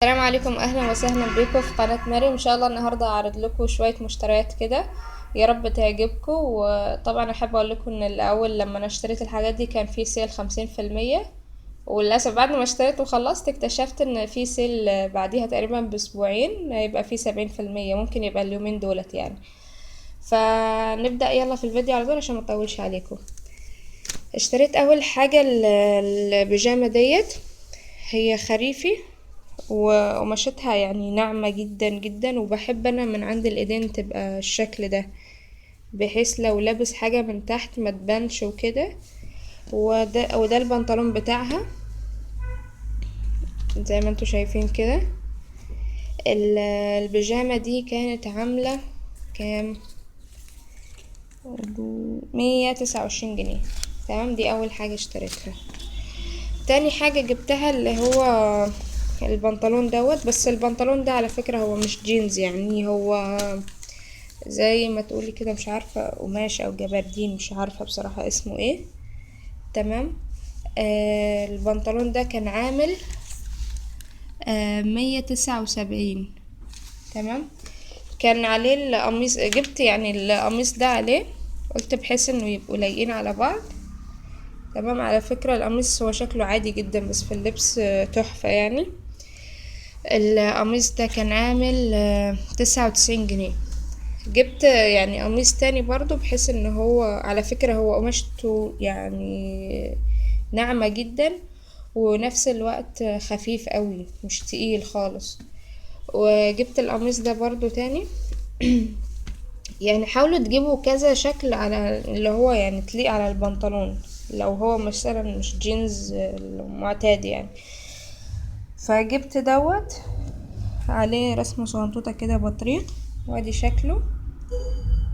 السلام عليكم، اهلا وسهلا بكم في قناة مريم. ان شاء الله النهاردة هعرض لكم شوية مشتريات كده، يا رب تعجبكم. وطبعا احب اقول لكم ان الاول لما انا اشتريت الحاجات دي كان في سيل 50%، وللاسف بعد ما اشتريت وخلصت اكتشفت ان في سيل بعديها تقريبا باسبوعين هيبقى في 70%، ممكن يبقى اليومين دولت يعني. فنبدأ يلا في الفيديو على طول عشان ما اطولش عليكم. اشتريت اول حاجة البيجامة ديت، هي خريفي وقماشتها يعني ناعمة جدا جدا، وبحب انا من عند الايدين تبقى الشكل ده، بحيث لو لابس حاجة من تحت ما تبانش وكده. وده البنطلون بتاعها زي ما انتوا شايفين كده. البيجامة دي كانت عاملة كام؟ 129 جنيه. تمام، دي اول حاجة اشتريتها. تاني حاجة جبتها اللي هو البنطلون دوت، بس البنطلون ده على فكرة هو مش جينز، يعني هو زي ما تقولي كده، مش عارفة قماش او جبردين، مش عارفة بصراحة اسمه ايه. تمام. البنطلون ده كان عامل 179. تمام. كان عليه القميص، جبت يعني القميص ده عليه، قلت بحيث انه يبقوا لايقين على بعض. تمام. على فكرة القميص هو شكله عادي جدا، بس في اللبس تحفة يعني. القميص ده كان عامل 99 جنيه. جبت يعني قميص تاني برضو، بحيث ان هو على فكرة هو قماشته يعني ناعمة جدا، ونفس الوقت خفيف قوي، مش تقيل خالص. وجبت القميص ده برضو تاني. يعني حاولوا تجيبوا كذا شكل على اللي هو يعني تليق على البنطلون، لو هو مثلا مش جينز المعتاد يعني. فجبت دوت عليه رسمة صغنطوطة كده بطريق، وادي شكله.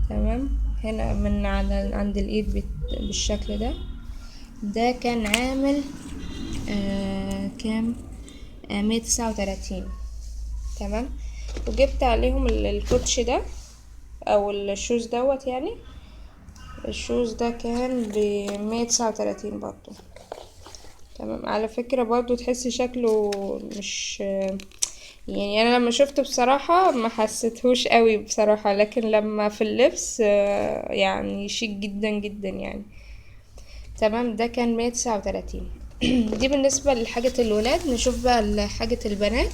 تمام. هنا من على عند الايد بالشكل ده. ده كان عامل كام؟ 139. تمام. وجبت عليهم الكوتش ده او الشوز دوت يعني. الشوز ده كان ب139 برضو. تمام. على فكرة برضو تحسي شكله مش يعني انا لما شفته بصراحة ما حسيتهوش قوي بصراحة، لكن لما في اللبس يعني شيك جدا جدا يعني. تمام. ده كان 139. دي بالنسبة لحاجة الولاد. نشوف بقى حاجة البنات.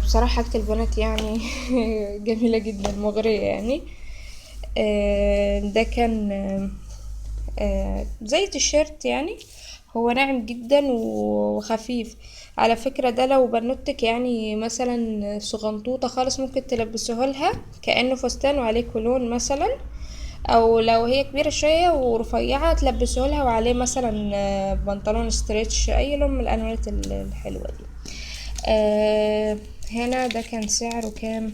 بصراحة حاجة البنات يعني جميلة جدا، مغرية يعني. ده كان زي تيشيرت يعني، هو ناعم جدا وخفيف. على فكرة ده لو بنوتك يعني مثلا صغنطوطة خالص ممكن تلبسوه لها كأنه فستان وعليه كولون مثلا، او لو هي كبيرة شوية ورفيعة تلبسوه لها وعليه مثلا بنطلون ستريتش، اي لون من الالوانات الحلوة دي. هنا ده كان سعره كام؟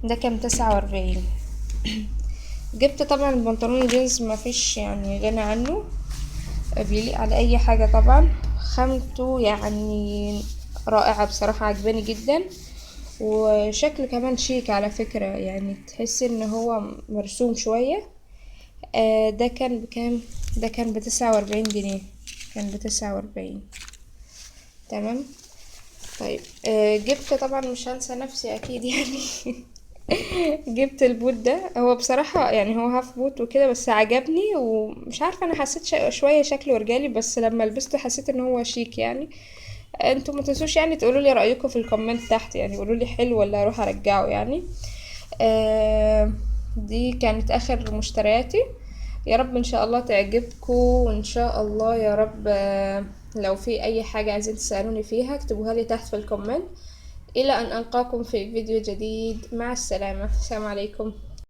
ده كان 49. جبت طبعا البنطلون الجينز مفيش يعني غنى عنه، بيليق على اي حاجة طبعا. خامته يعني رائعة بصراحة، عجباني جدا. وشكل كمان شيك على فكرة، يعني تحسي ان هو مرسوم شوية. ده كان بكام؟ ده كان ب49 جنيه. كان ب49. تمام. طيب. جبت طبعا مش هنسى نفسي اكيد يعني. جبت البوت ده، هو بصراحة يعني هو هاف بوت وكده، بس عجبني ومش عارفة انا حسيت شوية شكله رجالي، بس لما لبسته حسيت ان هو شيك يعني. انتوا ما تنسوش يعني تقولوا لي رأيكم في الكومنت تحت، يعني قولوا لي حلو ولا اروح ارجعه يعني. آه دي كانت اخر مشترياتي. يا رب ان شاء الله تعجبكم، وان شاء الله يا رب لو في اي حاجة عايزين تسألوني فيها اكتبوها لي تحت في الكومنت. الى ان القاكم في فيديو جديد، مع السلامة، السلام عليكم.